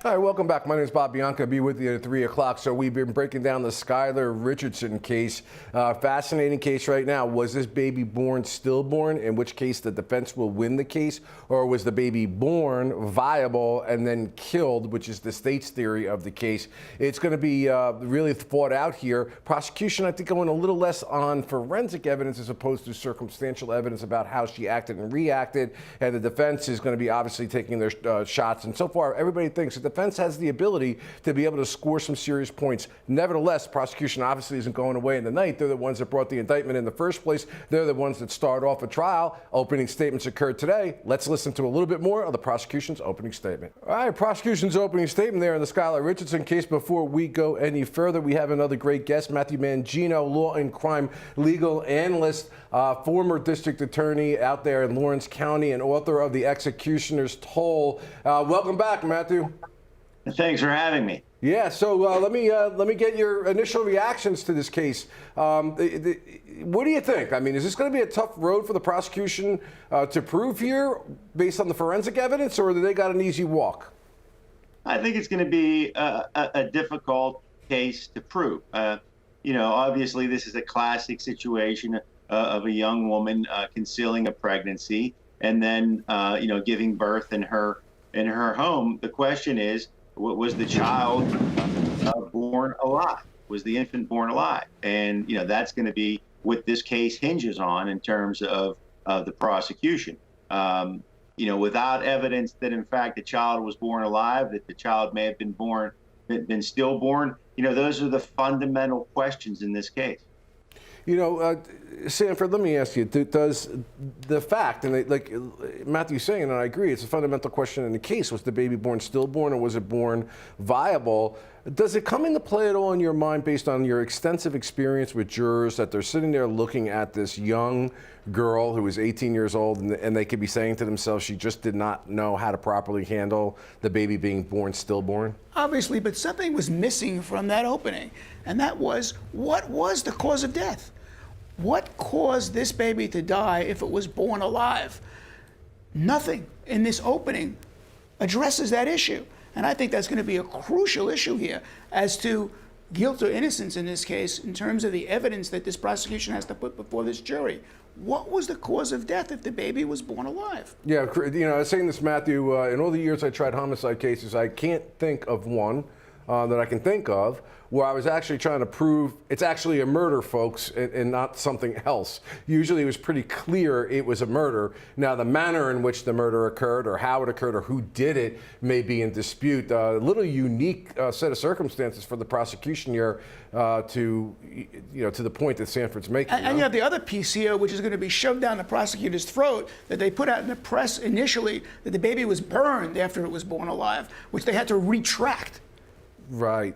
All right, welcome back. My name is Bob Bianca. I'll be with you at 3 o'clock. So we've been breaking down the Skylar Richardson case. Fascinating case right now. Was this baby born stillborn, in which case the defense will win the case, or was the baby born viable and then killed, which is the state's theory of the case? It's going to be really fought out here. Prosecution, I think, going a little less on forensic evidence as opposed to circumstantial evidence about how she acted and reacted. And the defense is going to be obviously taking their shots. And so far, everybody thinks that the defense has the ability to be able to score some serious points. Nevertheless, prosecution obviously isn't going away in the night. They're the ones that brought the indictment in the first place. They're the ones that start off a trial. Opening statements occurred today. Let's listen to a little bit more of the prosecution's opening statement. All right, prosecution's opening statement there in the Skylar Richardson case. Before we go any further, we have another great guest, Matthew Mangino, law and crime legal analyst, former district attorney out there in Lawrence County and author of The Executioner's Toll. Welcome back, Matthew. Thanks for having me. Yeah, so let me get your initial reactions to this case. What do you think? I mean, is this going to be a tough road for the prosecution to prove here based on the forensic evidence, or do they got an easy walk? I think it's going to be a difficult case to prove. You know, obviously, this is a classic situation of a young woman concealing a pregnancy and then, you know, giving birth in her home. The question is, was the child born alive? Was the infant born alive? And, you know, that's going to be what this case hinges on in terms of the prosecution. You know, without evidence that, in fact, the child was born alive, that the child may have been stillborn, you know, those are the fundamental questions in this case. You know, Sanford, let me ask you, does the fact, and like Matthew's saying, and I agree, it's a fundamental question in the case, was the baby born stillborn or was it born viable? Does it come into play at all in your mind based on your extensive experience with jurors that they're sitting there looking at this young girl who is 18 years old and they could be saying to themselves she just did not know how to properly handle the baby being born stillborn? Obviously, but something was missing from that opening, and that was, what was the cause of death? What caused this baby to die if it was born alive? Nothing in this opening addresses that issue. And I think that's going to be a crucial issue here as to guilt or innocence in this case in terms of the evidence that this prosecution has to put before this jury. What was the cause of death if the baby was born alive? Yeah, you know, I was saying this, Matthew, in all the years I tried homicide cases, I can't think of one that I can think of where I was actually trying to prove it's actually a murder, folks, and not something else. Usually it was pretty clear it was a murder. Now, the manner in which the murder occurred or how it occurred or who did it may be in dispute. A little unique set of circumstances for the prosecution here to the point that Sanford's making. And you have the other piece here, which is going to be shoved down the prosecutor's throat, that they put out in the press initially that the baby was burned after it was born alive, which they had to retract. Right.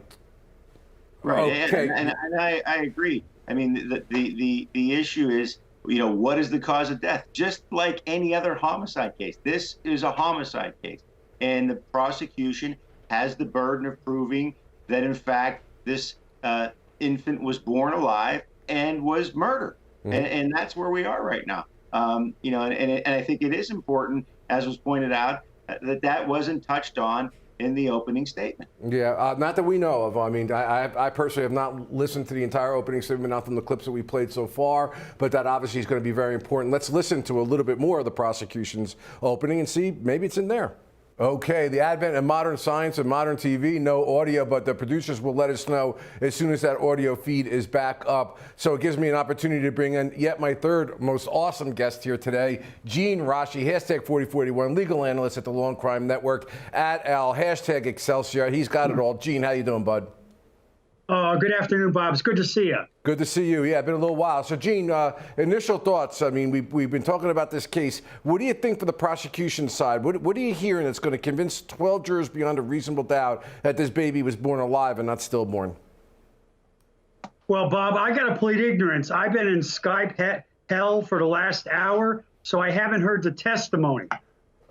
Right, okay. and I agree. I mean, the issue is, you know, what is the cause of death? Just like any other homicide case, this is a homicide case, and the prosecution has the burden of proving that, in fact, this infant was born alive and was murdered, and that's where we are right now. You know, and I think it is important, as was pointed out, that wasn't touched on in the opening statement. Yeah, not that we know of. I mean, I personally have not listened to the entire opening statement, not from the clips that we played so far, but that obviously is going to be very important. Let's listen to a little bit more of the prosecution's opening and see maybe it's in there. Okay, the advent of modern science and modern TV, no audio, but the producers will let us know as soon as that audio feed is back up. So it gives me an opportunity to bring in yet my third most awesome guest here today, Gene Rossi, hashtag 4041, legal analyst at the Law and Crime Network, at Al, hashtag Excelsior. He's got it all. Gene, how you doing, bud? Good afternoon, Bob. It's good to see you. Good to see you. Yeah, been a little while. So, Gene, initial thoughts. I mean, we've been talking about this case. What do you think for the prosecution side? What are you hearing that's going to convince 12 jurors beyond a reasonable doubt that this baby was born alive and not stillborn? Well, Bob, I got to plead ignorance. I've been in Skype hell for the last hour, so I haven't heard the testimony.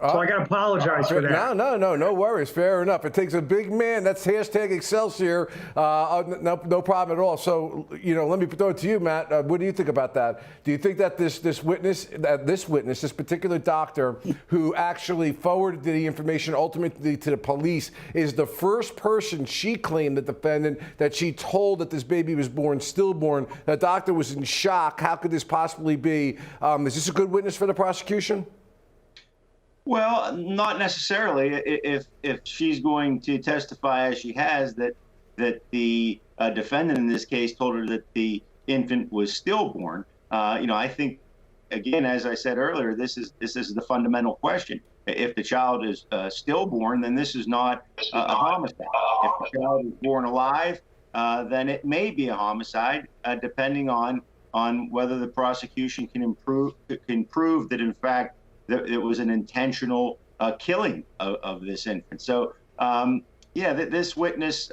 So I got to apologize for that. No worries. Fair enough. It takes a big man. That's hashtag Excelsior. No problem at all. So, let me throw it to you, Matt. What do you think about that? Do you think that this particular doctor who actually forwarded the information ultimately to the police is the first person she claimed, the defendant, that she told that this baby was born stillborn? The doctor was in shock. How could this possibly be? Is this a good witness for the prosecution? Well, not necessarily. If she's going to testify as she has that the defendant in this case told her that the infant was stillborn, I think, again, as I said earlier, this is the fundamental question. If the child is stillborn, then this is not a homicide. If the child is born alive, then it may be a homicide, depending on whether the prosecution can prove that in fact it was an intentional killing of this infant. So, this witness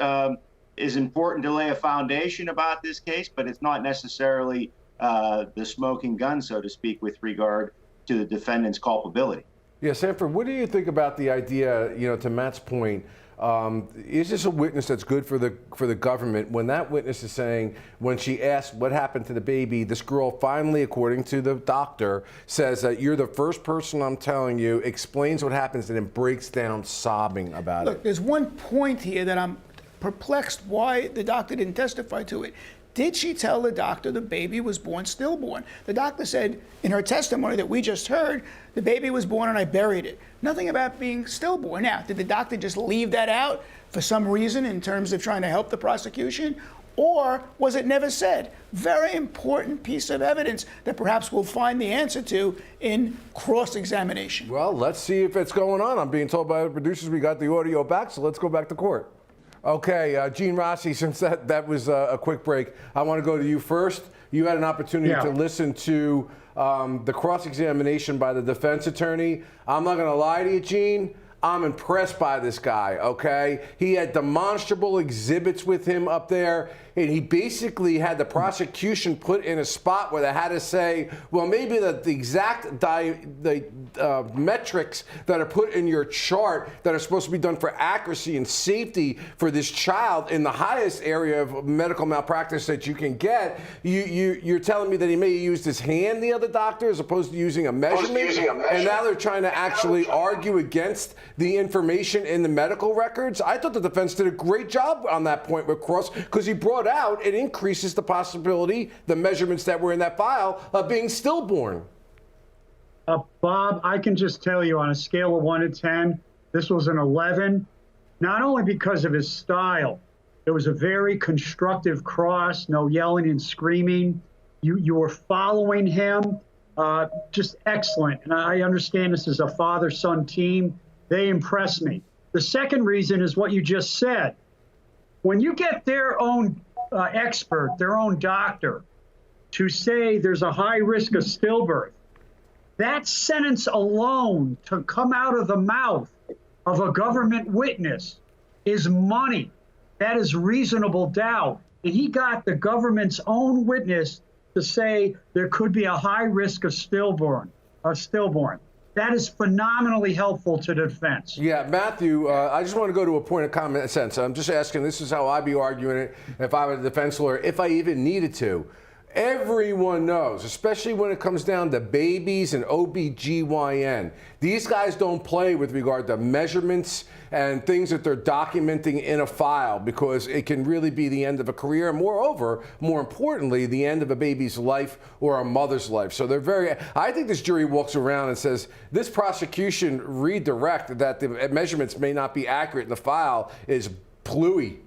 is important to lay a foundation about this case, but it's not necessarily the smoking gun, so to speak, with regard to the defendant's culpability. Yeah, Sanford, what do you think about the idea, to Matt's point, is this a witness that's good for the government when that witness is saying, when she asked what happened to the baby, this girl finally, according to the doctor, says that you're the first person I'm telling you, explains what happens, and then breaks down sobbing about it? Look, there's one point here that I'm perplexed why the doctor didn't testify to it. Did she tell the doctor the baby was born stillborn? The doctor said in her testimony that we just heard, the baby was born and I buried it. Nothing about being stillborn. Now, did the doctor just leave that out for some reason in terms of trying to help the prosecution? Or was it never said? Very important piece of evidence that perhaps we'll find the answer to in cross-examination. Well, let's see if it's going on. I'm being told by the producers we got the audio back, so let's go back to court. Okay, Gene Rossi, since that was a quick break, I want to go to you first. You had an opportunity to listen to the cross-examination by the defense attorney. I'm not going to lie to you, Gene. I'm impressed by this guy, okay? He had demonstrable exhibits with him up there, and he basically had the prosecution put in a spot where they had to say, well, maybe the exact metrics that are put in your chart that are supposed to be done for accuracy and safety for this child in the highest area of medical malpractice that you can get, you're telling me that he may have used his hand, the other doctor, as opposed to using a measurement? And now they're trying to actually argue against the information in the medical records. I thought the defense did a great job on that point with Cross, because he brought out, it increases the possibility, the measurements that were in that file, of being stillborn. Bob, I can just tell you on a scale of 1 to 10, this was an 11, not only because of his style. It was a very constructive cross, no yelling and screaming. You were following him, just excellent. And I understand this is a father-son team. They impress me. The second reason is what you just said. When you get their own expert, their own doctor, to say there's a high risk of stillbirth, that sentence alone to come out of the mouth of a government witness is money. That is reasonable doubt. And he got the government's own witness to say there could be a high risk of stillborn. That is phenomenally helpful to the defense. Yeah, Matthew, I just want to go to a point of common sense. I'm just asking, this is how I'd be arguing it if I were a defense lawyer, if I even needed to. Everyone knows, especially when it comes down to babies and OBGYN, these guys don't play with regard to measurements and things that they're documenting in a file, because it can really be the end of a career, and moreover, more importantly, the end of a baby's life or a mother's life. So I think this jury walks around and says, this prosecution redirect that the measurements may not be accurate in the file is plooey.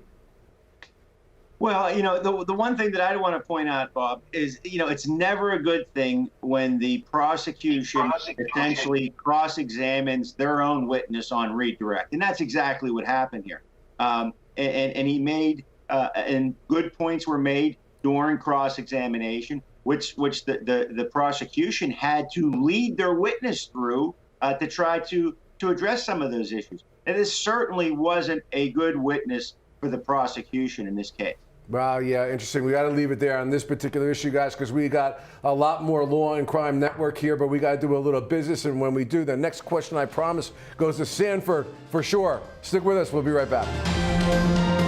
Well, the one thing that I want to point out, Bob, is, it's never a good thing when the prosecution essentially cross-examines their own witness on redirect. And that's exactly what happened here. And he made, and good points were made during cross-examination, which the prosecution had to lead their witness through to try to address some of those issues. And this certainly wasn't a good witness for the prosecution in this case. Wow, yeah, interesting. We got to leave it there on this particular issue, guys, because we got a lot more Law and Crime Network here, but we got to do a little business. And when we do, the next question, I promise, goes to Sanford for sure. Stick with us. We'll be right back.